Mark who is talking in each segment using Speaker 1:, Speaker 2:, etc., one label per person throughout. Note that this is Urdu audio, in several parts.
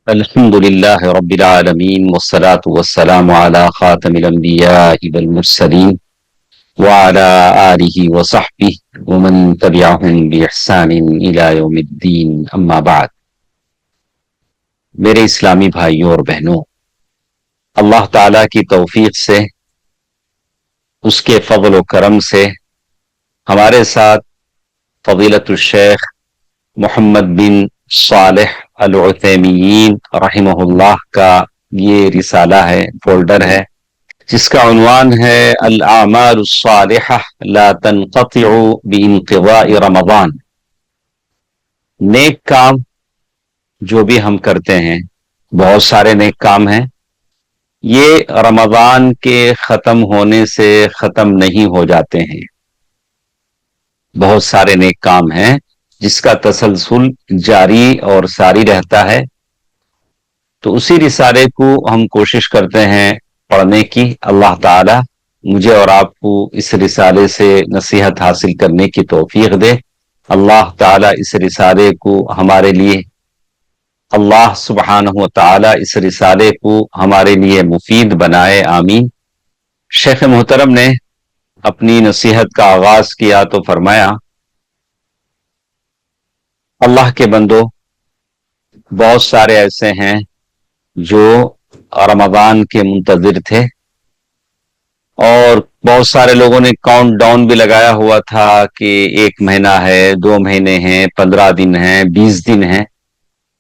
Speaker 1: الحمد لله رب العالمين والصلاة والسلام على خاتم الأنبياء والمرسلين وعلى آله وصحبه ومن تبعهم بإحسان إلى يوم الدين أما بعد. میرے اسلامی بھائیوں اور بہنوں، اللہ تعالیٰ کی توفیق سے، اس کے فضل و کرم سے ہمارے ساتھ فضیلت الشیخ محمد بن صالح العثیمین رحمہ اللہ کا یہ رسالہ ہے، فولڈر ہے، جس کا عنوان ہے الاعمال الصالحہ لا تنقطع بانقضاء رمضان. نیک کام جو بھی ہم کرتے ہیں، بہت سارے نیک کام ہیں، یہ رمضان کے ختم ہونے سے ختم نہیں ہو جاتے ہیں. بہت سارے نیک کام ہیں جس کا تسلسل جاری اور ساری رہتا ہے. تو اسی رسالے کو ہم کوشش کرتے ہیں پڑھنے کی. اللہ تعالی مجھے اور آپ کو اس رسالے سے نصیحت حاصل کرنے کی توفیق دے. اللہ تعالی اس رسالے کو ہمارے لیے، اللہ سبحانہ و تعالی اس رسالے کو ہمارے لیے مفید بنائے. آمین. شیخ محترم نے اپنی نصیحت کا آغاز کیا تو فرمایا، اللہ کے بندو، بہت سارے ایسے ہیں جو رمضان کے منتظر تھے، اور بہت سارے لوگوں نے کاؤنٹ ڈاؤن بھی لگایا ہوا تھا کہ 1 مہینہ ہے، 2 مہینے ہیں، 15 دن ہیں، 20 دن ہیں.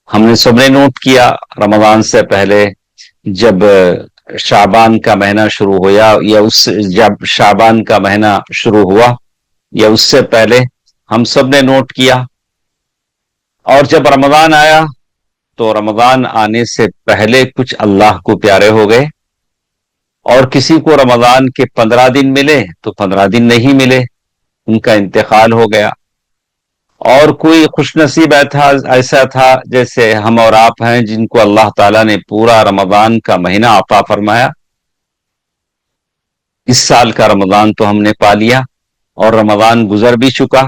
Speaker 1: ہم نے سب نے نوٹ کیا رمضان سے پہلے، جب شعبان کا مہینہ شروع ہوا جب شعبان کا مہینہ شروع ہوا یا اس سے پہلے، ہم سب نے نوٹ کیا. اور جب رمضان آیا تو رمضان آنے سے پہلے کچھ اللہ کو پیارے ہو گئے، اور کسی کو رمضان کے 15 دن ملے تو 15 دن نہیں ملے، ان کا انتقال ہو گیا. اور کوئی خوش نصیب ایسا تھا جیسے ہم اور آپ ہیں، جن کو اللہ تعالیٰ نے پورا رمضان کا مہینہ عطا فرمایا. اس سال کا رمضان تو ہم نے پا لیا اور رمضان گزر بھی چکا،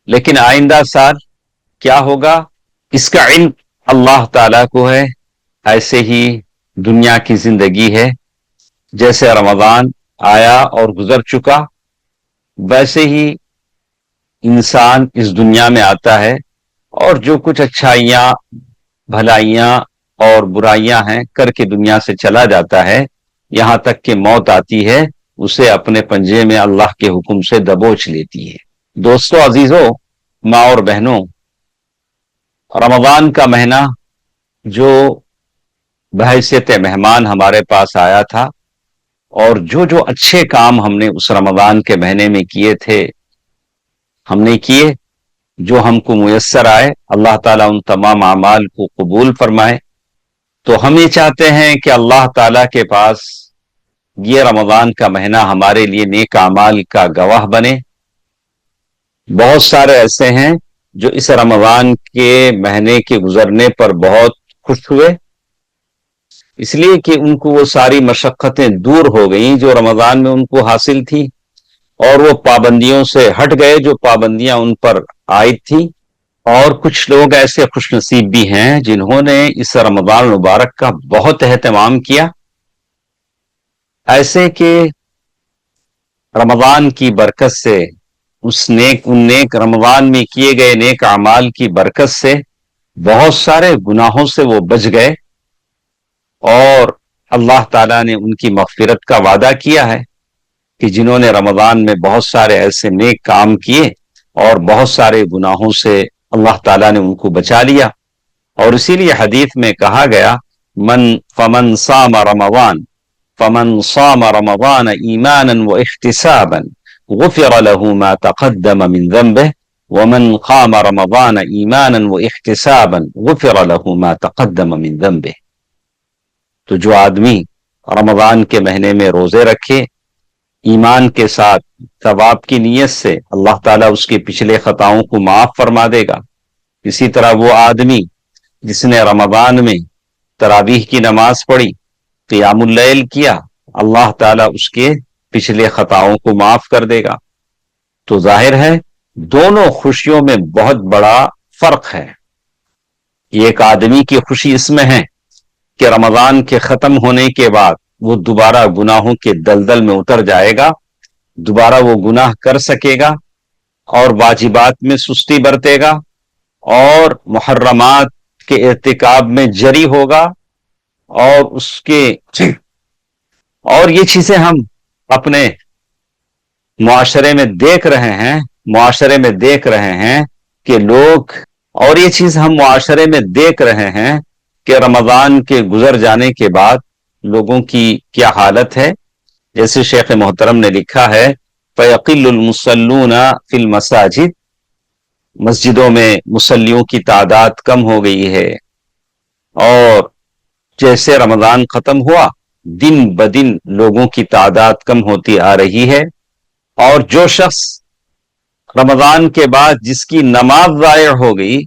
Speaker 1: لیکن آئندہ سال کیا ہوگا اس کا علم اللہ تعالیٰ کو ہے. ایسے ہی دنیا کی زندگی ہے، جیسے رمضان آیا اور گزر چکا، ویسے ہی انسان اس دنیا میں آتا ہے، اور جو کچھ اچھائیاں، بھلائیاں اور برائیاں ہیں کر کے دنیا سے چلا جاتا ہے، یہاں تک کہ موت آتی ہے، اسے اپنے پنجے میں اللہ کے حکم سے دبوچ لیتی ہے. دوستو عزیزو، ماں اور بہنوں، رمضان کا مہینہ جو بحیثیت مہمان ہمارے پاس آیا تھا، اور جو اچھے کام ہم نے اس رمضان کے مہینے میں کیے تھے، ہم نے کیے، جو ہم کو میسر آئے، اللہ تعالیٰ ان تمام اعمال کو قبول فرمائے. تو ہم یہ چاہتے ہیں کہ اللہ تعالیٰ کے پاس یہ رمضان کا مہینہ ہمارے لیے نیک اعمال کا گواہ بنے. بہت سارے ایسے ہیں جو اس رمضان کے مہینے کے گزرنے پر بہت خوش ہوئے، اس لیے کہ ان کو وہ ساری مشقتیں دور ہو گئیں جو رمضان میں ان کو حاصل تھی، اور وہ پابندیوں سے ہٹ گئے جو پابندیاں ان پر عائد تھیں. اور کچھ لوگ ایسے خوش نصیب بھی ہیں جنہوں نے اس رمضان مبارک کا بہت اہتمام کیا، ایسے کہ رمضان کی برکت سے، ان نیک رمضان میں کیے گئے نیک اعمال کی برکت سے بہت سارے گناہوں سے وہ بچ گئے، اور اللہ تعالیٰ نے ان کی مغفرت کا وعدہ کیا ہے کہ جنہوں نے رمضان میں بہت سارے ایسے نیک کام کیے اور بہت سارے گناہوں سے اللہ تعالیٰ نے ان کو بچا لیا. اور اسی لیے حدیث میں کہا گیا، فمن صام رمضان ایمانا واحتسابا غفر له ما تقدم من ذنبه ومن قام رمضان ایمانا واحتسابا غفر له ما تقدم من ذنبه. تو جو آدمی رمضان کے مہینے میں روزے رکھے ایمان کے ساتھ، ثواب کی نیت سے، اللہ تعالیٰ اس کے پچھلے خطاؤں کو معاف فرما دے گا. اسی طرح وہ آدمی جس نے رمضان میں تراویح کی نماز پڑھی، قیام اللیل کیا، اللہ تعالیٰ اس کے پچھلے خطاؤں کو معاف کر دے گا. تو ظاہر ہے دونوں خوشیوں میں بہت بڑا فرق ہے. یہ ایک آدمی کی خوشی اس میں ہے کہ رمضان کے ختم ہونے کے بعد وہ دوبارہ گناہوں کے دلدل میں اتر جائے گا، دوبارہ وہ گناہ کر سکے گا اور واجبات میں سستی برتے گا اور محرمات کے ارتکاب میں جری ہوگا، اور اس کے اور یہ چیزیں ہم اپنے معاشرے میں دیکھ رہے ہیں کہ لوگ، اور یہ چیز ہم معاشرے میں دیکھ رہے ہیں کہ رمضان کے گزر جانے کے بعد لوگوں کی کیا حالت ہے. جیسے شیخ محترم نے لکھا ہے فَيَقِلُّ الْمُصَلُّونَ فِي الْمَسَاجِدِ، مسجدوں میں مصلیوں کی تعداد کم ہو گئی ہے، اور جیسے رمضان ختم ہوا دن بدن لوگوں کی تعداد کم ہوتی آ رہی ہے، اور جو شخص رمضان کے بعد جس کی نماز ضائع ہو گئی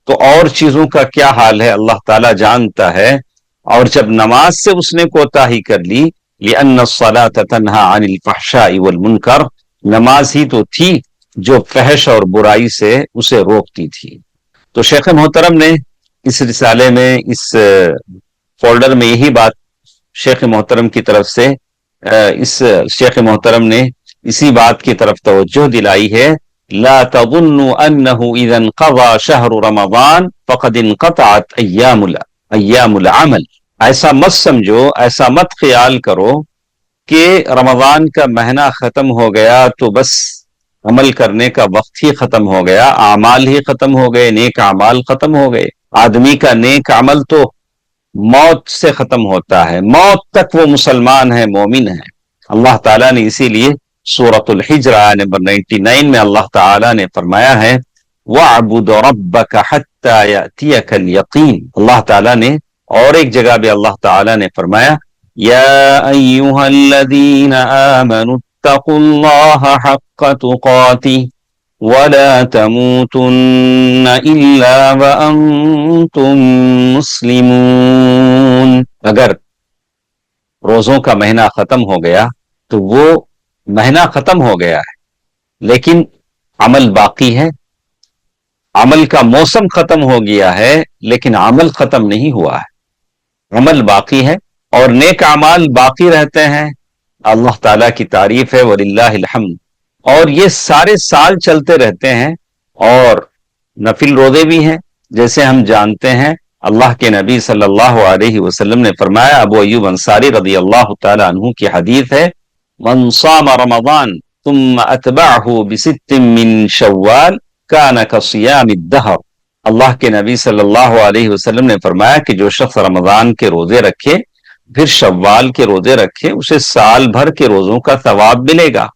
Speaker 1: تو اور چیزوں کا کیا حال ہے اللہ تعالیٰ جانتا ہے. اور جب نماز سے اس نے کوتاہی کر لی، لِأَنَّ الصَّلَاةَ تَنْهَى عَنِ الْفَحْشَاءِ وَالْمُنْكَرِ، نماز ہی تو تھی جو فحش اور برائی سے اسے روکتی تھی. تو شیخ محترم نے اس رسالے میں، اس فولڈر میں یہی بات شیخ محترم کی طرف سے، اس شیخ محترم نے اسی بات کی طرف توجہ دلائی ہے. لا تظنوا انه اذا انقضى شهر رمضان فقد انقطعت ایام العمل، ایسا مت سمجھو، ایسا مت خیال کرو کہ رمضان کا مہینہ ختم ہو گیا تو بس عمل کرنے کا وقت ہی ختم ہو گیا، اعمال ہی ختم ہو گئے، نیک اعمال ختم ہو گئے. آدمی کا نیک عمل تو موت سے ختم ہوتا ہے، موت تک وہ مسلمان ہے، مومن ہے. اللہ تعالیٰ نے اسی لیے سورۃ الحجر نمبر 99 میں اللہ تعالیٰ نے فرمایا ہے وَاعْبُدْ رَبَّكَ حَتَّى يَأْتِيَكَ الْيَقِينُ. اللہ تعالیٰ نے اور ایک جگہ بھی اللہ تعالیٰ نے فرمایا یا ایھا الذین آمنوا اتقوا اللہ حق تقاتہ وَلَا تَمُوتُنَّ إِلَّا وَأَنْتُمْ مُسْلِمُونَ. اگر روزوں کا مہینہ ختم ہو گیا تو وہ مہینہ ختم ہو گیا ہے، لیکن عمل باقی ہے. عمل کا موسم ختم ہو گیا ہے لیکن عمل ختم نہیں ہوا ہے، عمل باقی ہے اور نیک اعمال باقی رہتے ہیں. اللہ تعالیٰ کی تعریف ہے وَلِلَّهِ الْحَمْدُ. اور یہ سارے سال چلتے رہتے ہیں. اور نفل روزے بھی ہیں، جیسے ہم جانتے ہیں اللہ کے نبی صلی اللہ علیہ وسلم نے فرمایا، ابو ایوب انصاری رضی اللہ تعالی عنہ کی حدیث ہے من صام رمضان ثم اتبعه بست من شوال كان كصيام الدهر. اللہ کے نبی صلی اللہ علیہ وسلم نے فرمایا کہ جو شخص رمضان کے روزے رکھے پھر شوال کے روزے رکھے اسے سال بھر کے روزوں کا ثواب ملے گا.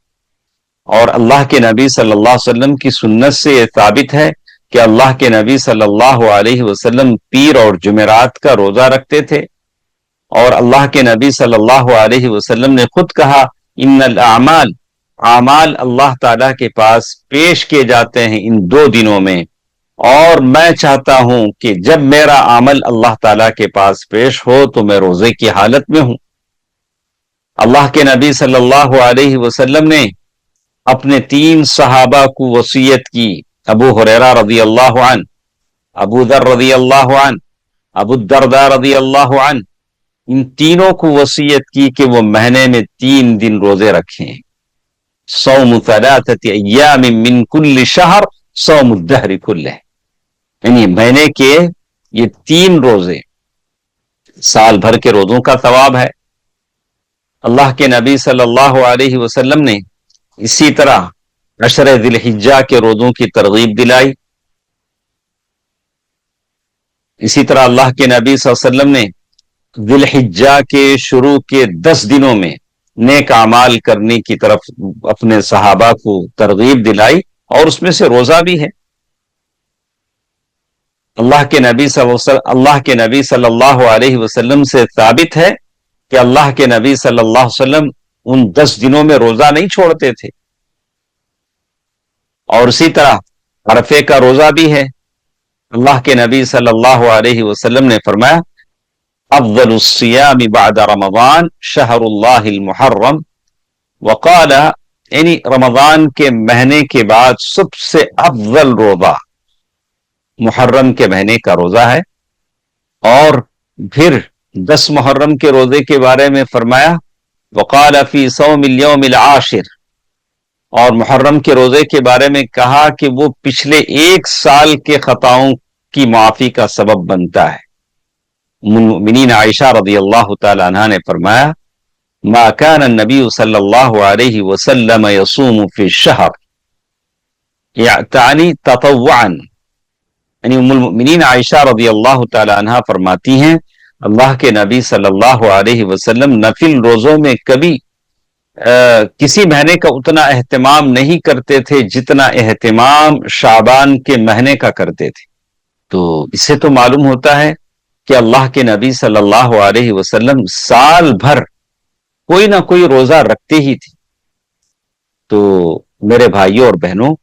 Speaker 1: اور اللہ کے نبی صلی اللہ علیہ وسلم کی سنت سے یہ ثابت ہے کہ اللہ کے نبی صلی اللہ علیہ وسلم پیر اور جمعرات کا روزہ رکھتے تھے. اور اللہ کے نبی صلی اللہ علیہ وسلم نے خود کہا ان الاعمال، اعمال اللہ تعالیٰ کے پاس پیش کیے جاتے ہیں ان دو دنوں میں، اور میں چاہتا ہوں کہ جب میرا عمل اللہ تعالیٰ کے پاس پیش ہو تو میں روزے کی حالت میں ہوں. اللہ کے نبی صلی اللہ علیہ وسلم نے اپنے 3 صحابہ کو وصیت کی، ابو ہریرہ رضی اللہ عنہ، ابو ذر رضی اللہ عنہ، ابو الدرداء رضی اللہ عنہ، ان تینوں کو وصیت کی کہ وہ مہینے میں 3 دن روزے رکھیں. صوم 3 ایام من کل شہر صوم الدہر کلہ، یعنی مہینے کے یہ 3 روزے سال بھر کے روزوں کا ثواب ہے. اللہ کے نبی صلی اللہ علیہ وسلم نے اسی طرح عشر ذی الحجہ کے روزوں کی ترغیب دلائی. اسی طرح اللہ کے نبی صلی اللہ علیہ وسلم نے ذی الحجہ کے شروع کے 10 دنوں میں نیک اعمال کرنے کی طرف اپنے صحابہ کو ترغیب دلائی، اور اس میں سے روزہ بھی ہے. اللہ کے نبی صلی اللہ علیہ وسلم سے ثابت ہے کہ اللہ کے نبی صلی اللہ علیہ وسلم ان 10 دنوں میں روزہ نہیں چھوڑتے تھے. اور اسی طرح عرفے کا روزہ بھی ہے. اللہ کے نبی صلی اللہ علیہ وسلم نے فرمایا افضل الصیام بعد رمضان شہر اللہ المحرم، وقال یعنی رمضان کے مہینے کے بعد سب سے افضل روزہ محرم کے مہینے کا روزہ ہے. اور پھر 10 محرم کے روزے کے بارے میں فرمایا وقال فی صوم اليوم العاشر، اور محرم کے روزے کے بارے میں کہا کہ وہ پچھلے 1 سال کے خطاؤں کی معافی کا سبب بنتا ہے۔ ام المؤمنین عائشہ رضی اللہ تعالی عنہا نے فرمایا ما كان النبی صلی اللہ علیہ وسلم یصوم فی الشہر یعتانی تطوعا، یعنی ام المؤمنین عائشہ رضی اللہ تعالی عنہا فرماتی ہیں اللہ کے نبی صلی اللہ علیہ وسلم نفل روزوں میں کبھی کسی مہینے کا اتنا اہتمام نہیں کرتے تھے جتنا اہتمام شعبان کے مہینے کا کرتے تھے۔ تو اس سے تو معلوم ہوتا ہے کہ اللہ کے نبی صلی اللہ علیہ وسلم سال بھر کوئی نہ کوئی روزہ رکھتے ہی تھے۔ تو میرے بھائیوں اور بہنوں،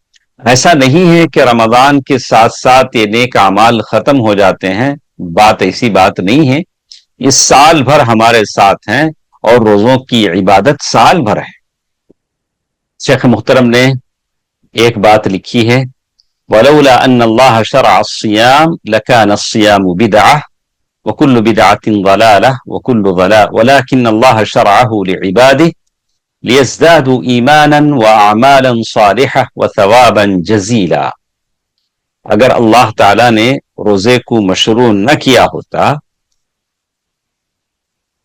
Speaker 1: ایسا نہیں ہے کہ رمضان کے ساتھ ساتھ یہ نیک اعمال ختم ہو جاتے ہیں، بات ایسی بات نہیں ہے، یہ سال بھر ہمارے ساتھ ہیں اور روزوں کی عبادت سال بھر ہے۔ شیخ محترم نے ایک بات لکھی ہے وَلَوْلَا أَنَّ اللَّهَ شَرَعَ الصِّيَامَ لَكَانَ الصِّيَامُ بِدْعَةً وَكُلُّ بِدْعَةٍ ضَلَالَةٍ وَكُلُّ ضَلَالَةٍ وَلَكِنَّ اللَّهَ شَرَعَهُ لِعِبَادِهِ لِيَزْدَادُوا إِيمَانًا وَأَعْمَالًا صَالِحَةً وَثَوَابًا جَزِيلًا۔ اگر اللہ تعالیٰ نے روزے کو مشروع نہ کیا ہوتا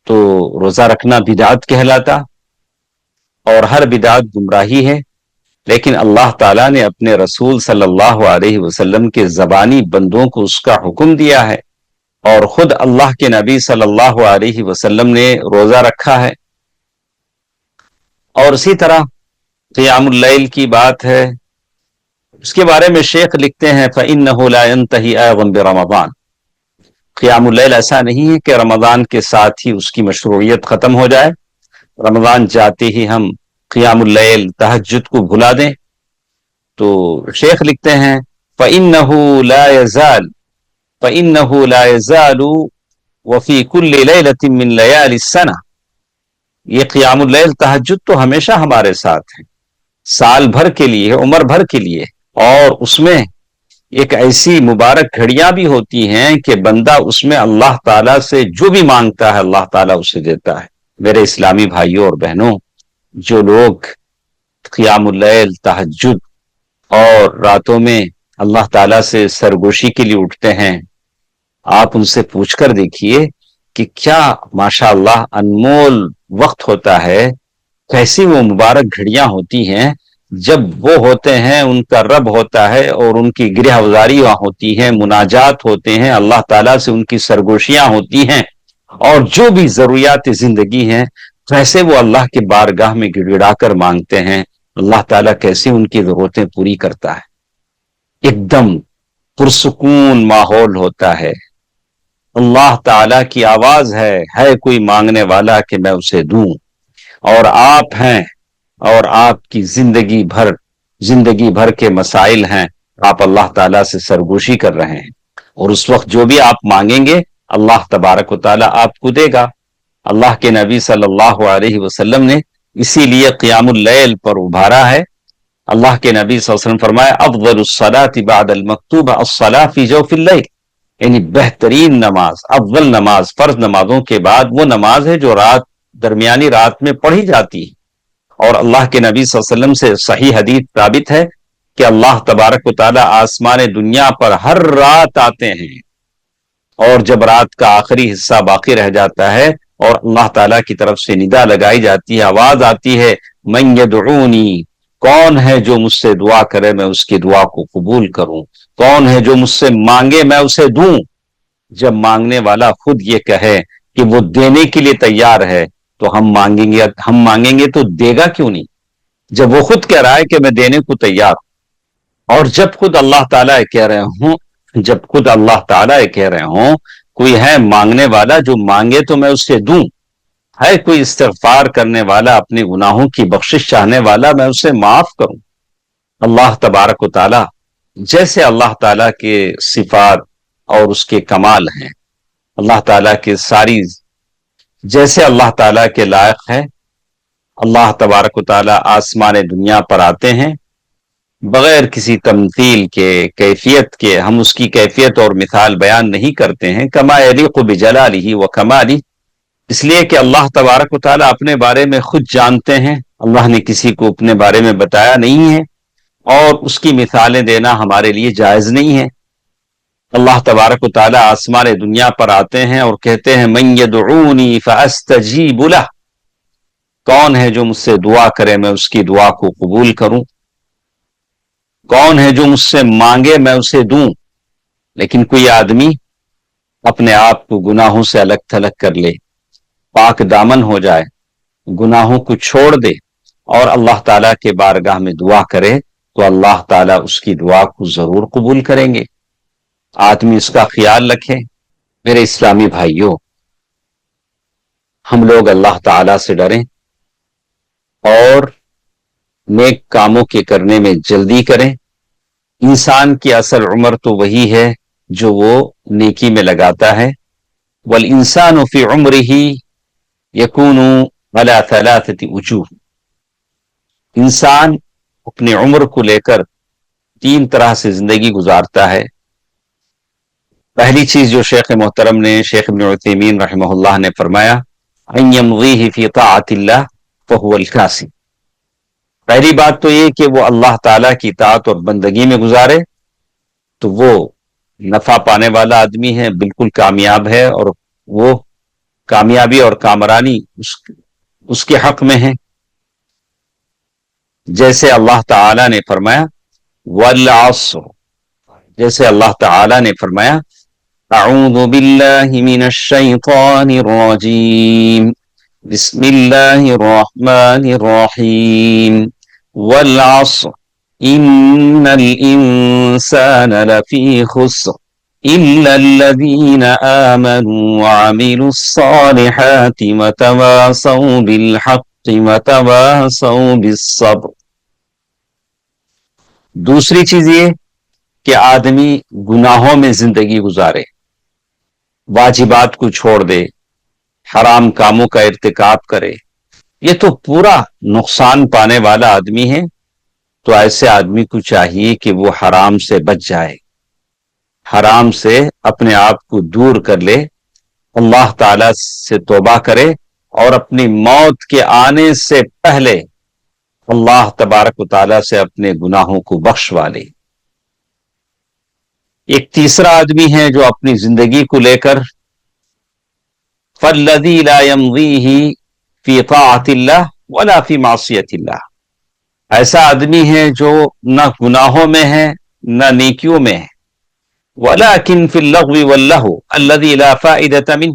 Speaker 1: تو روزہ رکھنا بدعت کہلاتا، اور ہر بدعت گمراہی ہے، لیکن اللہ تعالیٰ نے اپنے رسول صلی اللہ علیہ وسلم کے زبانی بندوں کو اس کا حکم دیا ہے، اور خود اللہ کے نبی صلی اللہ علیہ وسلم نے روزہ رکھا ہے۔ اور اسی طرح قیام اللیل کی بات ہے، اس کے بارے میں شیخ لکھتے ہیں فَإِنَّهُ لَا يَنْتَهِي أَيْضًا بِرَمَضَانَ، قیام اللیل ایسا نہیں ہے کہ رمضان کے ساتھ ہی اس کی مشروعیت ختم ہو جائے، رمضان جاتے ہی ہم قیام اللیل تہجد کو بھلا دیں۔ تو شیخ لکھتے ہیں فَإِنَّهُ لَا يَزَالُ فَإِنَّهُ لَا يَزَالُ وَفِي كُلِّ لَيْلَةٍ مِّن لَيَالِ السَّنَةِ، یہ قیام اللیل تہجد تو ہمیشہ ہمارے ساتھ ہے، سال بھر کے لیے، عمر بھر کے لیے، اور اس میں ایک ایسی مبارک گھڑیاں بھی ہوتی ہیں کہ بندہ اس میں اللہ تعالیٰ سے جو بھی مانگتا ہے اللہ تعالیٰ اسے دیتا ہے۔ میرے اسلامی بھائیوں اور بہنوں، جو لوگ قیام اللیل تہجد اور راتوں میں اللہ تعالیٰ سے سرگوشی کے لیے اٹھتے ہیں، آپ ان سے پوچھ کر دیکھیے کہ کیا ماشاء اللہ انمول وقت ہوتا ہے، کیسی وہ مبارک گھڑیاں ہوتی ہیں جب وہ ہوتے ہیں، ان کا رب ہوتا ہے اور ان کی گرہ وزاری وہاں ہوتی ہے، مناجات ہوتے ہیں اللہ تعالیٰ سے، ان کی سرگوشیاں ہوتی ہیں، اور جو بھی ضروریات زندگی ہیں کیسے وہ اللہ کے بارگاہ میں گڑ گڑا کر مانگتے ہیں، اللہ تعالیٰ کیسے ان کی ضرورتیں پوری کرتا ہے۔ ایک دم پرسکون ماحول ہوتا ہے، اللہ تعالیٰ کی آواز ہے کوئی مانگنے والا کہ میں اسے دوں، اور آپ ہیں اور آپ کی زندگی بھر کے مسائل ہیں، آپ اللہ تعالیٰ سے سرگوشی کر رہے ہیں، اور اس وقت جو بھی آپ مانگیں گے اللہ تبارک و تعالیٰ آپ کو دے گا۔ اللہ کے نبی صلی اللہ علیہ وسلم نے اسی لیے قیام اللیل پر ابھارا ہے۔ اللہ کے نبی صلی اللہ علیہ وسلم فرمایا افضل الصلاة بعد المکتوبہ الصلاة فی جوف اللیل، یعنی بہترین نماز، افضل نماز فرض نمازوں کے بعد وہ نماز ہے جو درمیانی رات میں پڑھی جاتی ہے۔ اور اللہ کے نبی صلی اللہ علیہ وسلم سے صحیح حدیث ثابت ہے کہ اللہ تبارک و تعالیٰ آسمان دنیا پر ہر رات آتے ہیں، اور جب رات کا آخری حصہ باقی رہ جاتا ہے اور اللہ تعالیٰ کی طرف سے ندا لگائی جاتی ہے، آواز آتی ہے من یدعونی، کون ہے جو مجھ سے دعا کرے میں اس کی دعا کو قبول کروں، کون ہے جو مجھ سے مانگے میں اسے دوں۔ جب مانگنے والا خود یہ کہے کہ وہ دینے کے لیے تیار ہے تو ہم مانگیں گے تو دے گا کیوں نہیں؟ جب وہ خود کہہ رہا ہے کہ میں دینے کو تیار ہوں، اور جب خود اللہ تعالیٰ کہہ رہے ہوں کوئی ہے مانگنے والا جو مانگے تو میں اسے دوں، ہے کوئی استغفار کرنے والا اپنے گناہوں کی بخشش چاہنے والا میں اسے معاف کروں۔ اللہ تبارک و تعالیٰ جیسے اللہ تعالیٰ کے صفات اور اس کے کمال ہیں، اللہ تعالیٰ کے جیسے اللہ تعالیٰ کے لائق ہے، اللہ تبارک و تعالیٰ آسمان دنیا پر آتے ہیں بغیر کسی تمثیل کے، کیفیت کے ہم اس کی کیفیت اور مثال بیان نہیں کرتے ہیں، کما یلیق بجلالہ و کمالہ، اس لیے کہ اللہ تبارک و تعالیٰ اپنے بارے میں خود جانتے ہیں، اللہ نے کسی کو اپنے بارے میں بتایا نہیں ہے، اور اس کی مثالیں دینا ہمارے لیے جائز نہیں ہے۔ اللہ تبارک و تعالیٰ آسمان دنیا پر آتے ہیں اور کہتے ہیں من یدعونی فاستجیب لہ، کون ہے جو مجھ سے دعا کرے میں اس کی دعا کو قبول کروں، کون ہے جو مجھ سے مانگے میں اسے دوں۔ لیکن کوئی آدمی اپنے آپ کو گناہوں سے الگ تھلگ کر لے، پاک دامن ہو جائے، گناہوں کو چھوڑ دے اور اللہ تعالیٰ کے بارگاہ میں دعا کرے تو اللہ تعالیٰ اس کی دعا کو ضرور قبول کریں گے۔ آدمی اس کا خیال رکھے۔ میرے اسلامی بھائیوں، ہم لوگ اللہ تعالیٰ سے ڈریں اور نیک کاموں کے کرنے میں جلدی کریں۔ انسان کی اصل عمر تو وہی ہے جو وہ نیکی میں لگاتا ہے۔ والانسان فی عمرہ یکون علی ثلاثۃ وجوہ، انسان اپنی عمر کو لے کر تین طرح سے زندگی گزارتا ہے۔ پہلی چیز جو شیخ محترم نے، شیخ ابن عثیمین رحمہ اللہ نے فرمایا، ان یمضیہ فی طاعت اللہ فہو الکاسی، پہلی بات تو یہ کہ وہ اللہ تعالیٰ کی اطاعت اور بندگی میں گزارے تو وہ نفع پانے والا آدمی ہے، بالکل کامیاب ہے، اور وہ کامیابی اور کامرانی اس کے حق میں ہے۔ جیسے اللہ تعالیٰ نے فرمایا والعصر، جیسے اللہ تعالیٰ نے فرمایا اعوذ باللہ من الشیطان الرجیم بسم اللہ الرحمن الرحیم والعصر ان الانسان لفی خسر الا الذین آمنوا وعملوا الصالحات وتواصوا بالحق وتواصوا بالصبر۔ دوسری چیز یہ کہ آدمی گناہوں میں زندگی گزارے، واجبات کو چھوڑ دے، حرام کاموں کا ارتکاب کرے، یہ تو پورا نقصان پانے والا آدمی ہے۔ تو ایسے آدمی کو چاہیے کہ وہ حرام سے بچ جائے، حرام سے اپنے آپ کو دور کر لے، اللہ تعالی سے توبہ کرے اور اپنی موت کے آنے سے پہلے اللہ تبارک و تعالی سے اپنے گناہوں کو بخشوا لے۔ ایک تیسرا آدمی ہے جو اپنی زندگی کو لے کر فالذی لا یمضیہ فی طاعت اللہ ولا فی معصیت اللہ، ایسا آدمی ہے جو نہ گناہوں میں ہے نہ نیکیوں میں ہے۔ ولکن فی اللغو واللہو الذی لا فائدۃ منہ،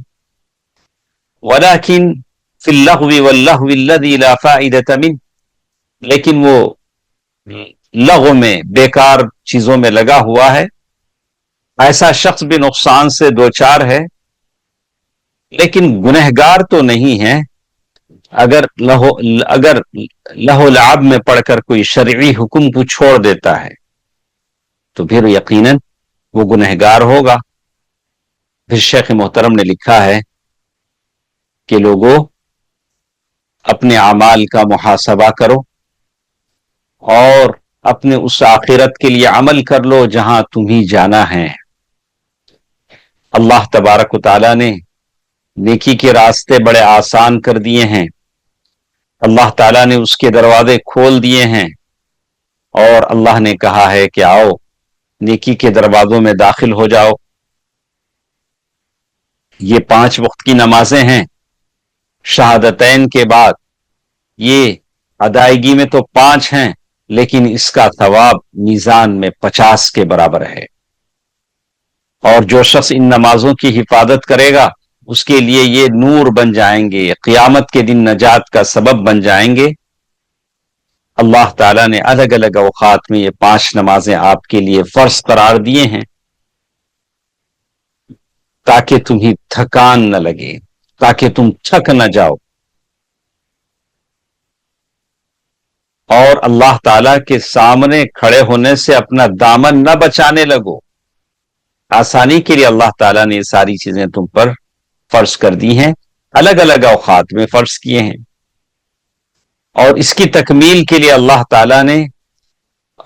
Speaker 1: ولکن فی اللغو واللہو الذی لا فائدۃ منہ، لیکن وہ لغو میں، بیکار چیزوں میں لگا ہوا ہے۔ ایسا شخص بھی نقصان سے دوچار ہے، لیکن گنہگار تو نہیں ہے۔ اگر لہو لعب میں پڑھ کر کوئی شرعی حکم کو چھوڑ دیتا ہے تو پھر یقیناً وہ گنہگار ہوگا۔ پھر شیخ محترم نے لکھا ہے کہ لوگوں اپنے اعمال کا محاسبہ کرو اور اپنے اس آخرت کے لیے عمل کر لو جہاں تمہیں جانا ہے۔ اللہ تبارک و تعالیٰ نے نیکی کے راستے بڑے آسان کر دیے ہیں، اللہ تعالیٰ نے اس کے دروازے کھول دیے ہیں، اور اللہ نے کہا ہے کہ آؤ نیکی کے دروازوں میں داخل ہو جاؤ۔ یہ 5 وقت کی نمازیں ہیں، شہادتین کے بعد یہ ادائیگی میں تو 5 ہیں، لیکن اس کا ثواب میزان میں 50 کے برابر ہے۔ اور جو شخص ان نمازوں کی حفاظت کرے گا اس کے لیے یہ نور بن جائیں گے، قیامت کے دن نجات کا سبب بن جائیں گے۔ اللہ تعالیٰ نے الگ الگ اوقات میں یہ 5 نمازیں آپ کے لیے فرض قرار دیے ہیں تاکہ تمہیں تھکان نہ لگے، تاکہ تم تھک نہ جاؤ، اور اللہ تعالیٰ کے سامنے کھڑے ہونے سے اپنا دامن نہ بچانے لگو۔ آسانی کے لیے اللہ تعالیٰ نے یہ ساری چیزیں تم پر فرض کر دی ہیں، الگ الگ اوقات میں فرض کیے ہیں، اور اس کی تکمیل کے لیے اللہ تعالیٰ نے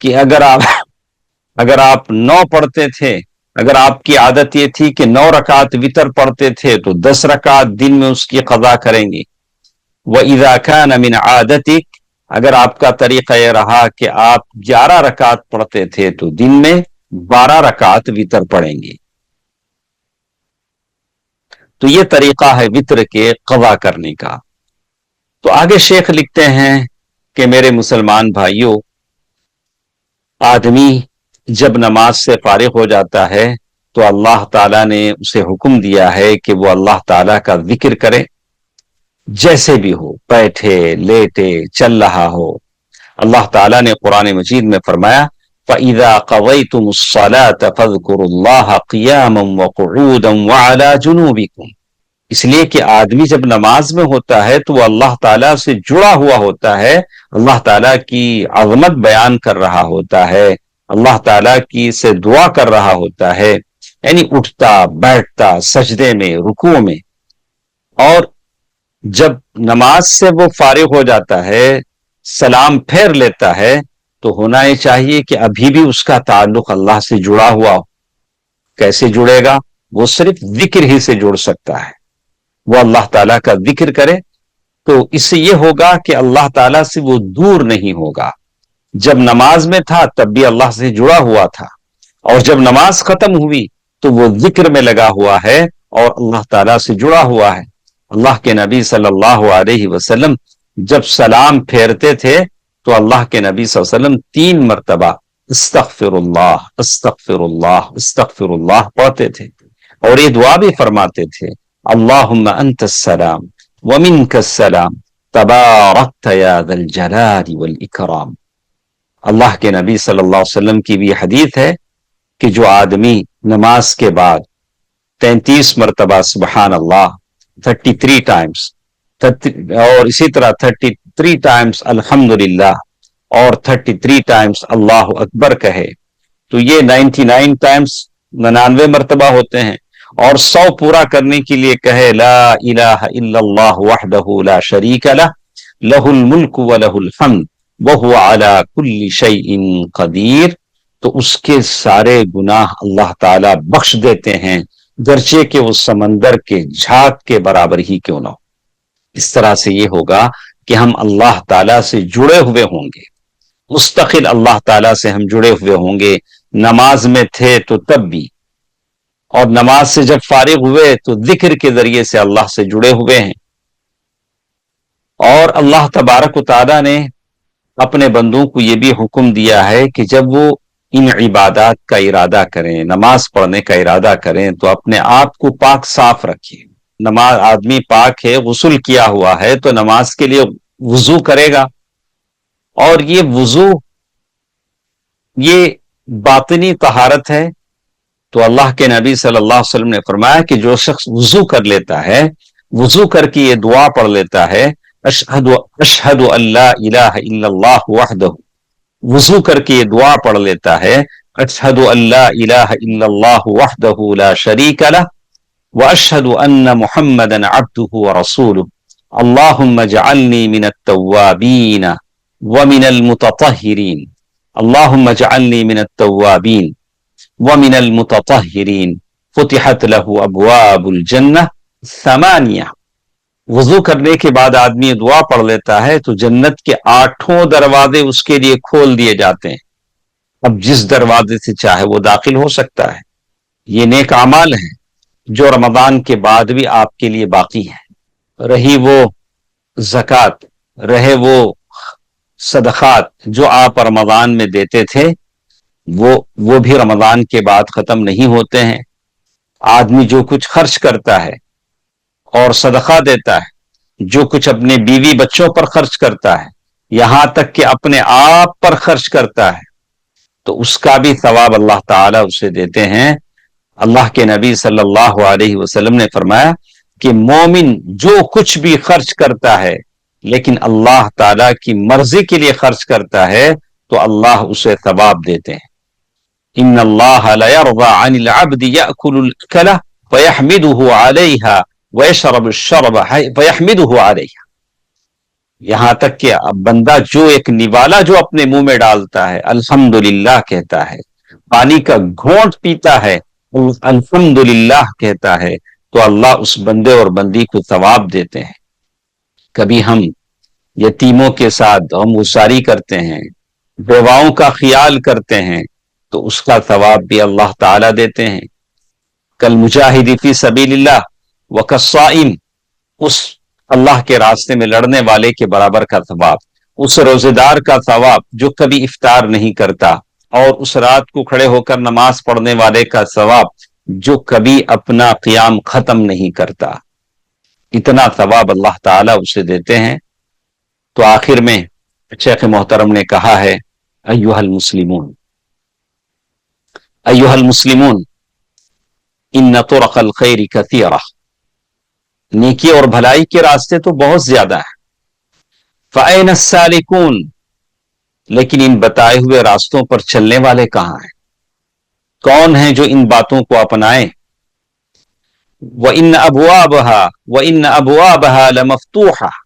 Speaker 1: کہ اگر آپ 9 پڑھتے تھے، اگر آپ کی عادت یہ تھی کہ 9 رکعت وتر پڑھتے تھے تو 10 رکعت دن میں اس کی قضا کریں گے۔ وَإِذَا كَانَ مِنْ عَادَتِكَ، اگر آپ کا طریقہ یہ رہا کہ آپ 11 رکعت پڑھتے تھے تو دن میں 12 رکعت وتر پڑھیں گے۔ تو یہ طریقہ ہے وتر کے قضا کرنے کا۔ تو آگے شیخ لکھتے ہیں کہ میرے مسلمان بھائیوں، آدمی جب نماز سے فارغ ہو جاتا ہے تو اللہ تعالیٰ نے اسے حکم دیا ہے کہ وہ اللہ تعالیٰ کا ذکر کرے، جیسے بھی ہو، بیٹھے لیٹے چل رہا ہو۔ اللہ تعالیٰ نے قرآن مجید میں فرمایا فَإِذَا قَضَيْتُمُ الصَّلَاةَ فَاذْكُرُوا اللَّهَ قِيَامًا وَقُعُودًا وَعَلَى جُنُوبِكُمْ، اس لیے کہ آدمی جب نماز میں ہوتا ہے تو وہ اللہ تعالیٰ سے جڑا ہوا ہوتا ہے، اللہ تعالیٰ کی عظمت بیان کر رہا ہوتا ہے، اللہ تعالیٰ کی سے دعا کر رہا ہوتا ہے، یعنی اٹھتا بیٹھتا سجدے میں رکوع میں۔ اور جب نماز سے وہ فارغ ہو جاتا ہے، سلام پھیر لیتا ہے، تو ہونا یہ چاہیے کہ ابھی بھی اس کا تعلق اللہ سے جڑا ہوا ہو۔ کیسے جڑے گا؟ وہ صرف ذکر ہی سے جڑ سکتا ہے۔ وہ اللہ تعالیٰ کا ذکر کرے تو اس سے یہ ہوگا کہ اللہ تعالیٰ سے وہ دور نہیں ہوگا۔ جب نماز میں تھا تب بھی اللہ سے جڑا ہوا تھا، اور جب نماز ختم ہوئی تو وہ ذکر میں لگا ہوا ہے اور اللہ تعالیٰ سے جڑا ہوا ہے۔ اللہ کے نبی صلی اللہ علیہ وسلم جب سلام پھیرتے تھے تو اللہ کے نبی صلی اللہ علیہ وسلم 3 مرتبہ استغفر اللہ استغفر اللہ استغفر اللہ پڑھتے تھے، اور یہ دعا بھی فرماتے تھے اللہم انت السلام ومنک السلام تبارکت یا ذا الجلال والاکرام۔ اللہ کے نبی صلی اللہ علیہ وسلم کی بھی حدیث ہے کہ جو آدمی نماز کے بعد 33 مرتبہ سبحان اللہ 33 ٹائمز، اور اسی طرح 33 ٹائمز الحمدللہ اور 33 ٹائمز اللہ اکبر کہے تو یہ 99 ٹائمز 99 مرتبہ ہوتے ہیں، اور 100 پورا کرنے کے لیے کہے لا الہ الا اللہ وحدہ لا شریک لہ لہ الملک ولہ الحمد وہو علی کل شیء قدیر، تو اس کے سارے گناہ اللہ تعالی بخش دیتے ہیں، گرچہ کہ وہ سمندر کے جھاگ کے برابر ہی کیوں نہ ہو۔ اس طرح سے یہ ہوگا کہ ہم اللہ تعالیٰ سے جڑے ہوئے ہوں گے، مستقل اللہ تعالیٰ سے ہم جڑے ہوئے ہوں گے۔ نماز میں تھے تو تب بھی، اور نماز سے جب فارغ ہوئے تو ذکر کے ذریعے سے اللہ سے جڑے ہوئے ہیں۔ اور اللہ تبارک و تعالیٰ نے اپنے بندوں کو یہ بھی حکم دیا ہے کہ جب وہ ان عبادات کا ارادہ کریں، نماز پڑھنے کا ارادہ کریں، تو اپنے آپ کو پاک صاف رکھیں۔ نماز آدمی پاک ہے، غسل کیا ہوا ہے تو نماز کے لیے وضو کرے گا، اور یہ وضو یہ باطنی طہارت ہے۔ تو اللہ کے نبی صلی اللہ علیہ وسلم نے فرمایا کہ جو شخص وضو کر لیتا ہے، وضو کر کے یہ دعا پڑھ لیتا ہے اشہد ان لا الہ الا اللہ وحدہ، وضو کر کے یہ دعا پڑھ لیتا ہے اشہد ان لا الہ الا اللہ وحدہ لا شریک لہ واشہد ان محمدا عبدہ ورسولہ اللہم اجعلنی من التوابین ومن المتطہرین، اللہم اجعلنی من التوابین ومن المتطہرین فتحت لہ ابواب الجنہ 8۔ وضو کرنے کے بعد آدمی دعا پڑھ لیتا ہے تو جنت کے 8 دروازے اس کے لیے کھول دیے جاتے ہیں۔ اب جس دروازے سے چاہے وہ داخل ہو سکتا ہے۔ یہ نیک اعمال ہیں جو رمضان کے بعد بھی آپ کے لیے باقی ہیں، رہی وہ زکوٰۃ، رہے وہ صدقات جو آپ رمضان میں دیتے تھے، وہ بھی رمضان کے بعد ختم نہیں ہوتے ہیں۔ آدمی جو کچھ خرچ کرتا ہے اور صدقہ دیتا ہے، جو کچھ اپنے بیوی بچوں پر خرچ کرتا ہے، یہاں تک کہ اپنے آپ پر خرچ کرتا ہے، تو اس کا بھی ثواب اللہ تعالیٰ اسے دیتے ہیں۔ اللہ کے نبی صلی اللہ علیہ وسلم نے فرمایا کہ مومن جو کچھ بھی خرچ کرتا ہے لیکن اللہ تعالیٰ کی مرضی کے لیے خرچ کرتا ہے تو اللہ اسے ثواب دیتے ہیں۔ ان اللہ لا يرضى عن العبد يأكل الأكلة فيحمده عليها ويشرب الشرب فيحمده عليها، یہاں تک کہ اب بندہ جو ایک نوالا جو اپنے منہ میں ڈالتا ہے الحمدللہ کہتا ہے، پانی کا گھونٹ پیتا ہے الحمدللہ کہتا ہے، تو اللہ اس بندے اور بندی کو ثواب دیتے ہیں۔ کبھی ہم یتیموں کے ساتھ ہم گساری کرتے ہیں، بیواؤں کا خیال کرتے ہیں، تو اس کا ثواب بھی اللہ تعالی دیتے ہیں۔ کل مجاہد فی سبیل اللہ وکالصائم، اس اللہ کے راستے میں لڑنے والے کے برابر کا ثواب، اس روزے دار کا ثواب جو کبھی افطار نہیں کرتا، اور اس رات کو کھڑے ہو کر نماز پڑھنے والے کا ثواب جو کبھی اپنا قیام ختم نہیں کرتا، اتنا ثواب اللہ تعالیٰ اسے دیتے ہیں۔ تو آخر میں شیخ محترم نے کہا ہے ایھا المسلمون، ایھا المسلمون ان طرق الخیر کثیرہ، نیکی اور بھلائی کے راستے تو بہت زیادہ ہیں، فأین السالکون، لیکن ان بتائے ہوئے راستوں پر چلنے والے کہاں ہیں؟ کون ہیں جو ان باتوں کو اپنائیں؟ وَإِنَّ أَبْوَابَهَا وَإِنَّ أَبْوَابَهَا لَمَفْتُوحَةٌ،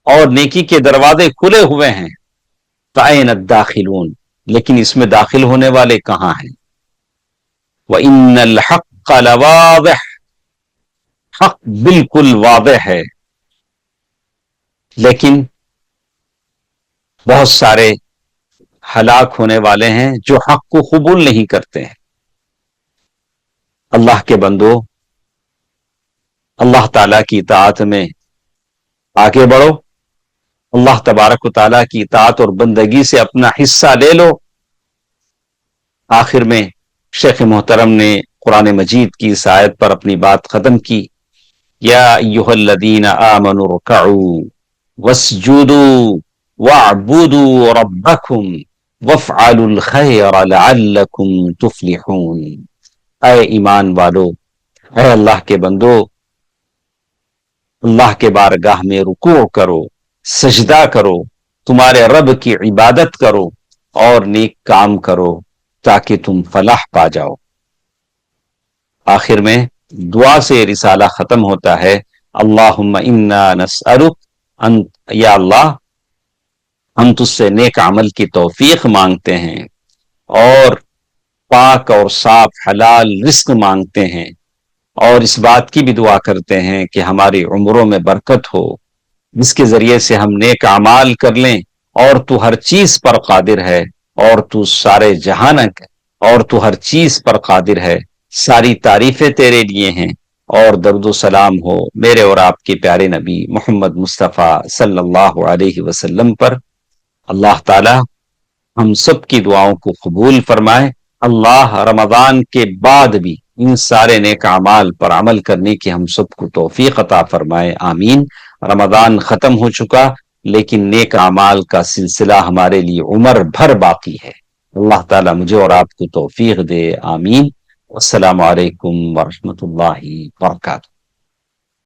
Speaker 1: اور نیکی کے دروازے کھلے ہوئے ہیں، فأین الداخلون، لیکن اس میں داخل ہونے والے کہاں ہیں؟ وَإِنَّ الْحَقَّ لَوَاضِحٌ، حق بالکل واضح ہے، لیکن بہت سارے ہلاک ہونے والے ہیں جو حق کو قبول نہیں کرتے ہیں۔ اللہ کے بندو، اللہ تعالیٰ کی اطاعت میں آگے بڑھو، اللہ تبارک و تعالیٰ کی اطاعت اور بندگی سے اپنا حصہ لے لو۔ آخر میں شیخ محترم نے قرآن مجید کی اس آیت پر اپنی بات ختم کی، یا ایھا الذین آمنوا ارکعوا واسجدوا واعبدوا ربکم وافعلوا الخیر لعلکم تفلحون، اے ایمان والو، اے اللہ کے بندو، اللہ کے بارگاہ میں رکوع کرو، سجدہ کرو، تمہارے رب کی عبادت کرو اور نیک کام کرو تاکہ تم فلاح پا جاؤ۔ آخر میں دعا سے رسالہ ختم ہوتا ہے، اللہم انا نسألک ان، یا اللہ ہم تجھ سے نیک عمل کی توفیق مانگتے ہیں، اور پاک اور صاف حلال رزق مانگتے ہیں، اور اس بات کی بھی دعا کرتے ہیں کہ ہماری عمروں میں برکت ہو، جس کے ذریعے سے ہم نیک اعمال کر لیں، اور تو ہر چیز پر قادر ہے، اور تو سارے جہانک، اور تو ہر چیز پر قادر ہے، ساری تعریفیں تیرے لیے ہیں، اور درد و سلام ہو میرے اور آپ کے پیارے نبی محمد مصطفیٰ صلی اللہ علیہ وسلم پر۔ اللہ تعالی ہم سب کی دعاؤں کو قبول فرمائے، اللہ رمضان کے بعد بھی ان سارے نیک اعمال پر عمل کرنے کی ہم سب کو توفیق عطا فرمائے، آمین۔ رمضان ختم ہو چکا، لیکن نیک اعمال کا سلسلہ ہمارے لیے عمر بھر باقی ہے، اللہ تعالیٰ مجھے اور آپ کو توفیق دے، آمین۔ السلام علیکم ورحمۃ اللہ وبرکاتہ۔